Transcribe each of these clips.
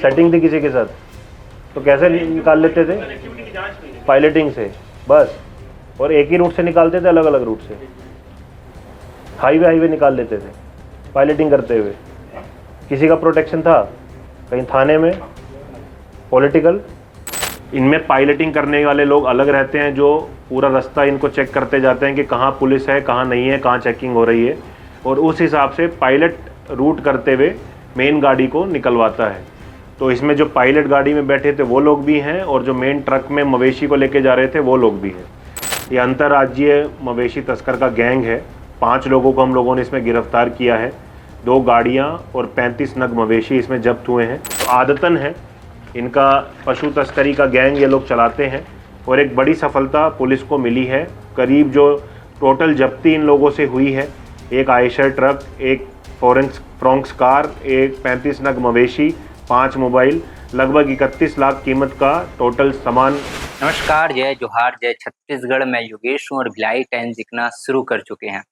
Setting थी किसी के साथ, तो कैसे निकाल लेते थे? पायलटिंग से बस, और एक ही रूट से निकालते थे, अलग अलग रूट से हाईवे निकाल लेते थे पायलटिंग करते हुए। किसी का प्रोटेक्शन था कहीं थाने में, पॉलिटिकल? इनमें पायलटिंग करने वाले लोग अलग रहते हैं जो पूरा रास्ता इनको चेक करते जाते हैं कि कहाँ पुलिस है, कहाँ नहीं है, कहाँ चेकिंग हो रही है, और उस हिसाब से पायलट रूट करते हुए मेन गाड़ी को निकलवाता है। तो इसमें जो पायलट गाड़ी में बैठे थे वो लोग भी हैं, और जो मेन ट्रक में मवेशी को लेके जा रहे थे वो लोग भी हैं। ये अंतर्राज्यीय मवेशी तस्कर का गैंग है। 5 लोगों को हम लोगों ने इसमें गिरफ्तार किया है। 2 गाड़ियाँ और 35 नग मवेशी इसमें जब्त हुए हैं। तो आदतन है इनका पशु तस्करी का गैंग ये लोग चलाते हैं, और एक बड़ी सफलता पुलिस को मिली है। करीब जो टोटल जब्ती इन लोगों से हुई है, एक आयशर ट्रक, एक फ्रोंक्स कार, एक 35 नग मवेशी, 5 मोबाइल, लगभग 31 लाख कीमत का टोटल सामान। नमस्कार, जय जोहार, जय छत्तीसगढ़। मैं योगेश हूँ और भिलाई टाइम्स लिखना शुरू कर चुके हैं।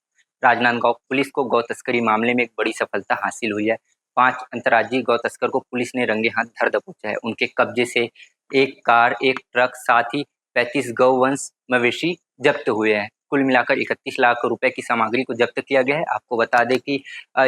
राजनांदगांव पुलिस को गौ तस्करी मामले में एक बड़ी सफलता हासिल हुई है। 5 अंतर्राज्यीय गौ तस्कर को पुलिस ने रंगे हाथ धर दबोचा है। उनके कब्जे से एक कार, एक ट्रक, साथ ही 35 गौवंश मवेशी जब्त हुए हैं। कुल मिलाकर 31 लाख रुपए की सामग्री को जब्त किया गया है। आपको बता दें कि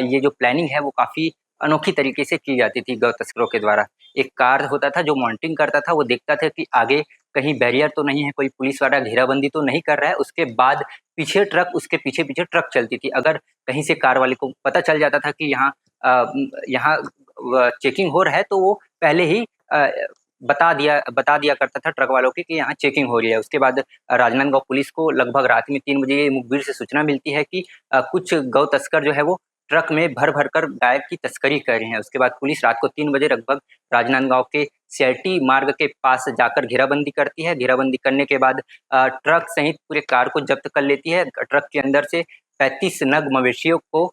ये जो प्लानिंग है वो काफ़ी अनोखी तरीके से की जाती थी गौ तस्करों के द्वारा। एक कार होता था जो मॉनिटरिंग करता था, वो देखता था कि आगे कहीं बैरियर तो नहीं है, कोई पुलिस वाला घेराबंदी तो नहीं कर रहा है। उसके बाद पीछे ट्रक, उसके पीछे-पीछे ट्रक चलती थी। अगर कहीं से कार वाले को पता चल जाता था कि यहाँ चेकिंग हो रहा है, तो वो पहले ही बता दिया करता था ट्रक वालों की कि यहाँ चेकिंग हो रही है। उसके बाद राजनांदगांव पुलिस को लगभग रात में 3 बजे मुखबिर से सूचना मिलती है कि कुछ गौ तस्कर जो है वो ट्रक में भर-भर कर गाय की तस्करी कर रहे हैं। उसके बाद पुलिस रात को 3 बजे लगभग राजनांदगांव के सीआईटी मार्ग के पास जाकर घेराबंदी करती है। घेराबंदी करने के बाद ट्रक सहित पूरे कार को जब्त कर लेती है। ट्रक के अंदर से 35 नग मवेशियों को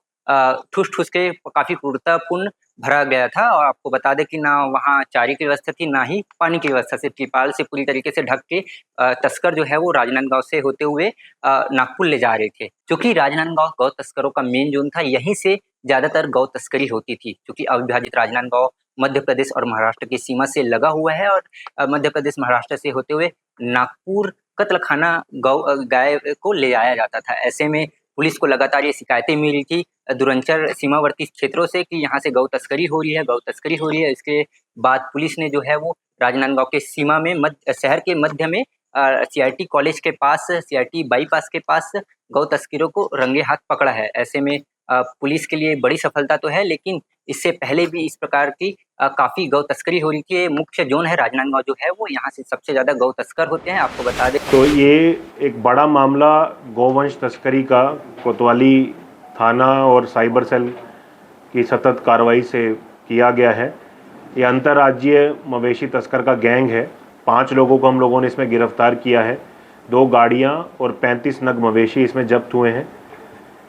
ठूस-ठूस के काफ़ी क्रूरतापूर्ण भरा गया था, और आपको बता दें कि ना वहाँ चारे की व्यवस्था थी, ना ही पानी की व्यवस्था। सिर्फ तिरपाल से पूरी तरीके से ढक के तस्कर जो है वो राजनांदगांव से होते हुए नागपुर ले जा रहे थे। चूँकि राजनांदगांव गौ तस्करों का मेन ज़ोन था, यहीं से ज़्यादातर गौ तस्करी होती थी। चूँकि अविभाजित राजनांदगांव मध्य प्रदेश और महाराष्ट्र की सीमा से लगा हुआ है, और मध्य प्रदेश महाराष्ट्र से होते हुए नागपुर कत्लखाना गाय को ले जाया जाता था। ऐसे में पुलिस को लगातार ये शिकायतें मिल रही थी दूरंचर सीमावर्ती क्षेत्रों से कि यहाँ से गौ तस्करी हो रही है, गौ तस्करी हो रही है। इसके बाद पुलिस ने जो है वो राजनांदगांव के सीमा में शहर के मध्य में सीआईटी कॉलेज के पास, सीआईटी बाईपास के पास गौ तस्करों को रंगे हाथ पकड़ा है। ऐसे में पुलिस के लिए बड़ी सफलता तो है, लेकिन इससे पहले भी इस प्रकार की काफ़ी गौ तस्करी हो रही थी। ये मुख्य ज़ोन है राजनांदगांव जो है वो, यहाँ से सबसे ज़्यादा गौ तस्कर होते हैं। आपको बता दें तो ये एक बड़ा मामला गौवंश तस्करी का कोतवाली थाना और साइबर सेल की सतत कार्रवाई से किया गया है। ये अंतर्राज्यीय मवेशी तस्कर का गैंग है। 5 लोगों को हम लोगों ने इसमें गिरफ्तार किया है। 2 गाड़ियाँ और 35 नग मवेशी इसमें जब्त हुए हैं।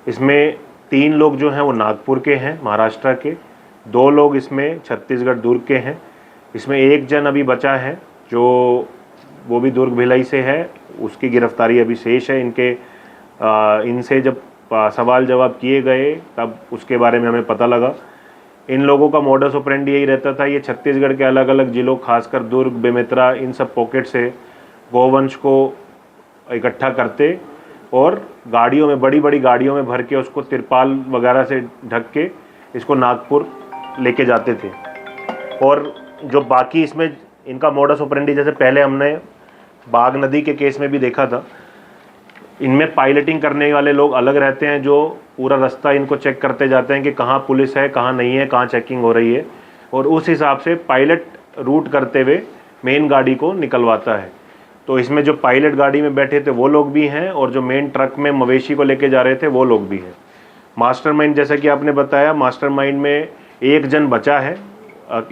इसमें 3 लोग जो हैं वो नागपुर के हैं, महाराष्ट्र के। 2 लोग इसमें छत्तीसगढ़ दुर्ग के हैं। इसमें एक जन अभी बचा है जो वो भी दुर्ग भिलाई से है, उसकी गिरफ्तारी अभी शेष है। इनसे जब सवाल जवाब किए गए तब उसके बारे में हमें पता लगा। इन लोगों का मोडस ऑपरेंडी यही रहता था, ये छत्तीसगढ़ के अलग अलग जिलों, खासकर दुर्ग, बेमेतरा, इन सब पॉकेट से गौवंश को इकट्ठा करते और गाड़ियों में, बड़ी बड़ी गाड़ियों में भर के उसको तिरपाल वगैरह से ढक के इसको नागपुर लेके जाते थे। और जो बाकी इसमें इनका मोडस ऑपरेंडी, जैसे पहले हमने बाघ नदी के केस में भी देखा था, इनमें पायलटिंग करने वाले लोग अलग रहते हैं जो पूरा रास्ता इनको चेक करते जाते हैं कि कहाँ पुलिस है, कहाँ नहीं है, कहाँ चेकिंग हो रही है, और उस हिसाब से पायलट रूट करते हुए मेन गाड़ी को निकलवाता है। तो इसमें जो पायलट गाड़ी में बैठे थे वो लोग भी हैं, और जो मेन ट्रक में मवेशी को लेके जा रहे थे वो लोग भी हैं। मास्टरमाइंड, जैसा कि आपने बताया, मास्टरमाइंड में एक जन बचा है,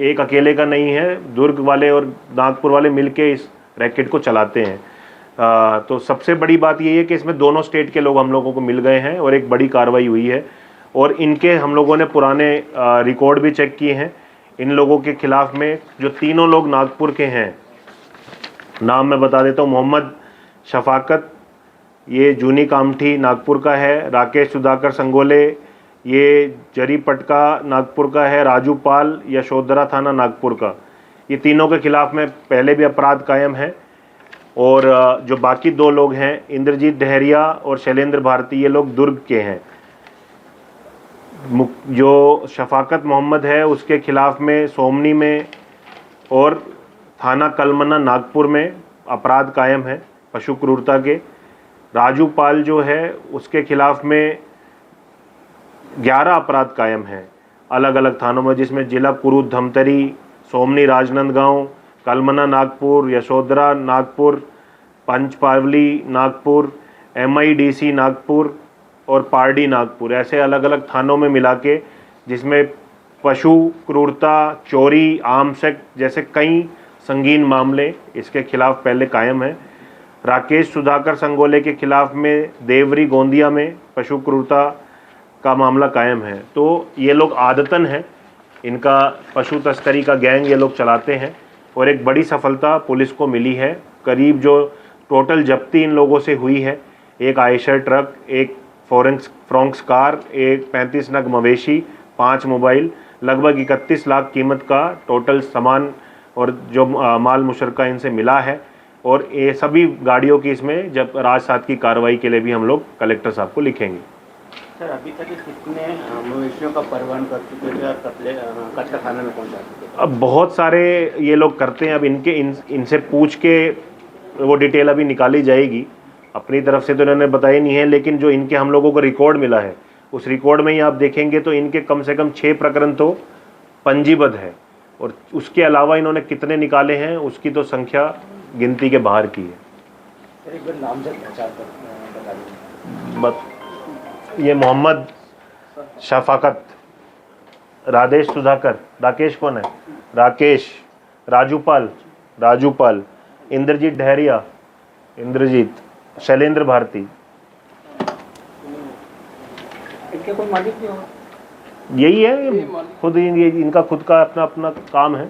एक अकेले का नहीं है। दुर्ग वाले और नागपुर वाले मिलके इस रैकेट को चलाते हैं। तो सबसे बड़ी बात ये है कि इसमें दोनों स्टेट के लोग हम लोगों को मिल गए हैं और एक बड़ी कार्रवाई हुई है, और इनके हम लोगों ने पुराने रिकॉर्ड भी चेक किए हैं। इन लोगों के खिलाफ में जो तीनों लोग नागपुर के हैं, नाम मैं बता देता हूँ। मोहम्मद शफाकत, ये जूनी कामठी नागपुर का है। राकेश सुधाकर संगोले, ये जरी पटका नागपुर का है, राजू पाल यशोधरा थाना नागपुर का। ये तीनों के खिलाफ में पहले भी अपराध कायम है। और जो बाकी 2 लोग हैं, इंद्रजीत डहरिया और शैलेंद्र भारती, ये लोग दुर्ग के हैं। जो शफाकत मोहम्मद है उसके खिलाफ में सोमनी में और थाना कलमना नागपुर में अपराध कायम है पशु क्रूरता के। राजू पाल जो है उसके खिलाफ में 11 अपराध कायम हैं अलग अलग थानों में, जिसमें जिला कुरूद धमतरी, सोमनी राजनांदगांव, कलमना नागपुर, यशोधरा नागपुर, पंचपावली नागपुर, MIDC नागपुर और पारडी नागपुर, ऐसे अलग अलग थानों में मिला के, जिसमें पशु क्रूरता, चोरी, आर्म्स एक्ट जैसे कई संगीन मामले इसके खिलाफ पहले कायम हैं। राकेश सुधाकर संगोले के खिलाफ में देवरी गोंदिया में पशु क्रूरता का मामला कायम है। तो ये लोग आदतन हैं, इनका पशु तस्करी का गैंग ये लोग चलाते हैं। और एक बड़ी सफलता पुलिस को मिली है। करीब जो टोटल जब्ती इन लोगों से हुई है, एक आयशर ट्रक, एक फ्रोंक्स कार, एक 35 नग मवेशी, 5 मोबाइल, लगभग 31 लाख कीमत का टोटल सामान और जो माल मुशर्का इनसे मिला है। और ये सभी गाड़ियों की इसमें जब राजसात की कार्रवाई के लिए भी हम लोग कलेक्टर साहब को लिखेंगे। सर, अभी तक कितने मवेशियों का परिवहन कर चुके थे और कचका थाना में पहुंचा चुके थे? अब बहुत सारे ये लोग करते हैं। अब इनसे पूछ के वो डिटेल अभी निकाली जाएगी। अपनी तरफ से तो इन्होंने बताई नहीं है, लेकिन जो इनके हम लोगों को रिकॉर्ड मिला है, उस रिकॉर्ड में ही आप देखेंगे तो इनके कम से कम 6 प्रकरण तो पंजीबद्ध है। और उसके अलावा इन्होंने कितने निकाले हैं उसकी तो संख्या गिनती के बाहर की है। सर, एक बार नामजद पहचान बता दीजिए। बस ये मोहम्मद शफाकत, राजेश सुधाकर, राकेश कौन है? राकेश, राजूपाल, इंद्रजीत डहरिया, शैलेंद्र भारती। इनके कोई मालिक नहीं होगा? यही है, खुद ये इनका खुद का अपना अपना काम है।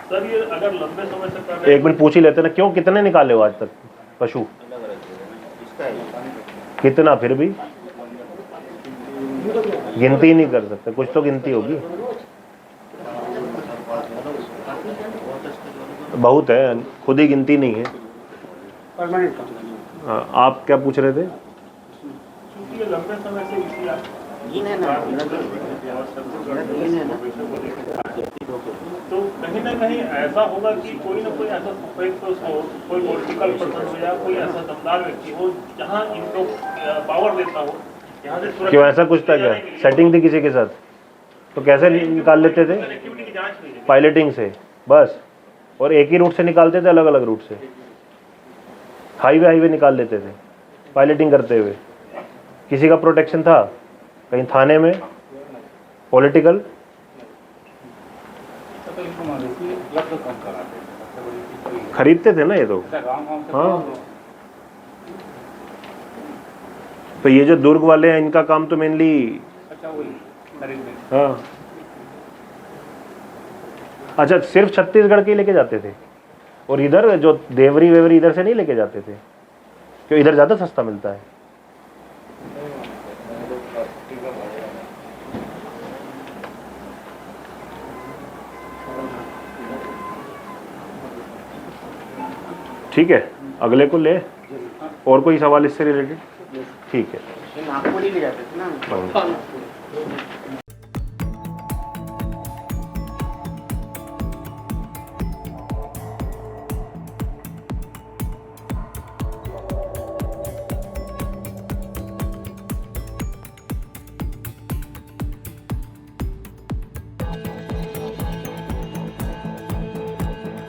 सर, ये अगर लंबे समय से कर रहे एक मिनट पूछ ही लेते ना, क्यों कितने निकाले हो आज तक पशु? कितना? फिर भी गिनती ही नहीं कर सकते, कुछ तो गिनती होगी। बहुत है, खुद ही गिनती नहीं है। परमानेंट हाँ, आप क्या पूछ रहे थे? क्योंकि ये लंबे समय से इसी तो कहीं ना कहीं ऐसा होगा कि कोई ना कोई ऐसा सफेद तो हो, कोई पॉलिटिकल पर्सन हो या कोई ऐसा दमदार व्यक्ति हो जहां इनको पावर देता हो, यहाँ से क्यों ऐसा कुछ था क्या? सेटिंग थी किसी के साथ? तो कैसे निकाल लेते थे? कनेक्टिविटी की जांच नहीं है। पायलटिंग से बस, और एक ही रूट से निकालते थे, अलग अलग रूट से हाईवे निकाल लेते थे पायलटिंग करते हुए। किसी का प्रोटेक्शन था कहीं थाने में? पॉलिटिकल? खरीदते थे ना ये तो। हाँ, तो ये जो दुर्ग वाले हैं इनका काम तो मेनली, हाँ, अच्छा, सिर्फ छत्तीसगढ़ के लेके जाते थे और इधर जो देवरी वेवरी इधर से नहीं लेके जाते थे, क्यों? इधर ज़्यादा सस्ता मिलता है। ठीक है, अगले को ले। और कोई सवाल इससे रिलेटेड? ठीक है। नागपुर ही ले जाते थे ना।